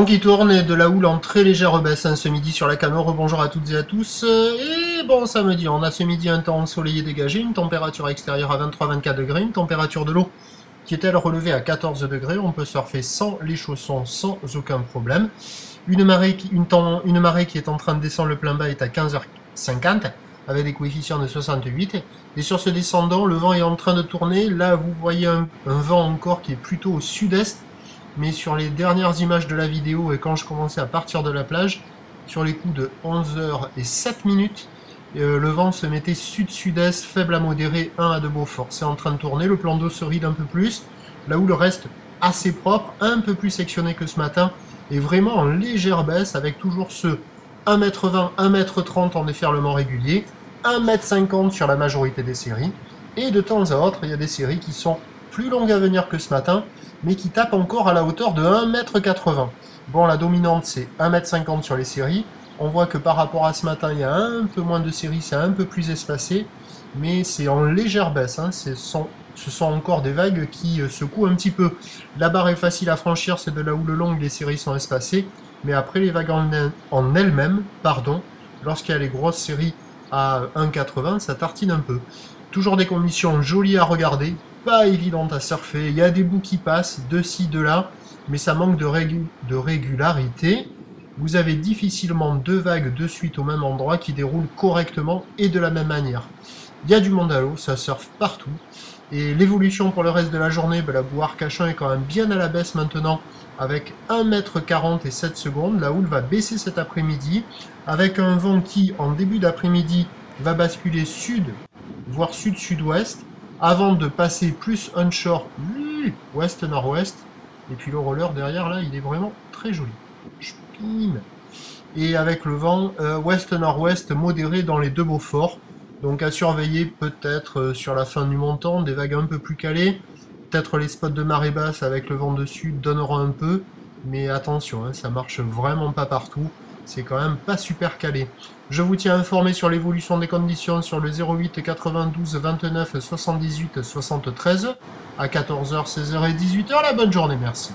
Vent qui tourne et de la houle en très légère baisse ce midi sur la Camor. Bonjour à toutes et à tous. Et bon samedi, on a ce midi un temps ensoleillé dégagé, une température extérieure à 23-24 degrés, une température de l'eau qui est elle relevée à 14 degrés. On peut surfer sans les chaussons, sans aucun problème. Une marée qui est en train de descendre, le plein bas est à 15h50 avec des coefficients de 68. Et sur ce descendant, le vent est en train de tourner. Là, vous voyez un vent encore qui est plutôt au sud-est. Mais sur les dernières images de la vidéo et quand je commençais à partir de la plage, sur les coups de 11h07, le vent se mettait sud-sud-est, faible à modéré, 1 à 2 Beaufort. C'est en train de tourner, le plan d'eau se ride un peu plus, là où le reste assez propre, un peu plus sectionné que ce matin, et vraiment en légère baisse, avec toujours ce 1m20, 1m30 en déferlement régulier, 1m50 sur la majorité des séries, et de temps à autre, il y a des séries qui sont plus longues à venir que ce matin, mais qui tape encore à la hauteur de 1m80. Bon, la dominante, c'est 1m50 sur les séries. On voit que par rapport à ce matin, il y a un peu moins de séries, c'est un peu plus espacé, mais c'est en légère baisse. Hein. Ce sont encore des vagues qui secouent un petit peu. La barre est facile à franchir, c'est de la houle longue, les séries sont espacées, mais après les vagues en elles-mêmes, lorsqu'il y a les grosses séries à 1,80, ça tartine un peu. Toujours des conditions jolies à regarder, pas évidente à surfer, il y a des bouts qui passent, de ci, de là, mais ça manque de régularité. Vous avez difficilement deux vagues de suite au même endroit qui déroulent correctement et de la même manière. Il y a du monde à l'eau, ça surfe partout. Et l'évolution pour le reste de la journée, la boue Arcachon est quand même bien à la baisse maintenant, avec 1m40 et 7 secondes. La houle va baisser cet après-midi, avec un vent qui, en début d'après-midi, va basculer sud, voire sud-sud-ouest, avant de passer plus onshore, ouest-nord-ouest, et puis le roller derrière là, il est vraiment très joli. Spin. Et avec le vent ouest-nord-ouest modéré dans les deux Beaufort, donc à surveiller peut-être sur la fin du montant, des vagues un peu plus calées, peut-être les spots de marée basse avec le vent dessus donneront un peu, mais attention, hein, ça marche vraiment pas partout. C'est quand même pas super calé. Je vous tiens informé sur l'évolution des conditions sur le 08 92 29 78 73 à 14h, 16h et 18h. La bonne journée, merci.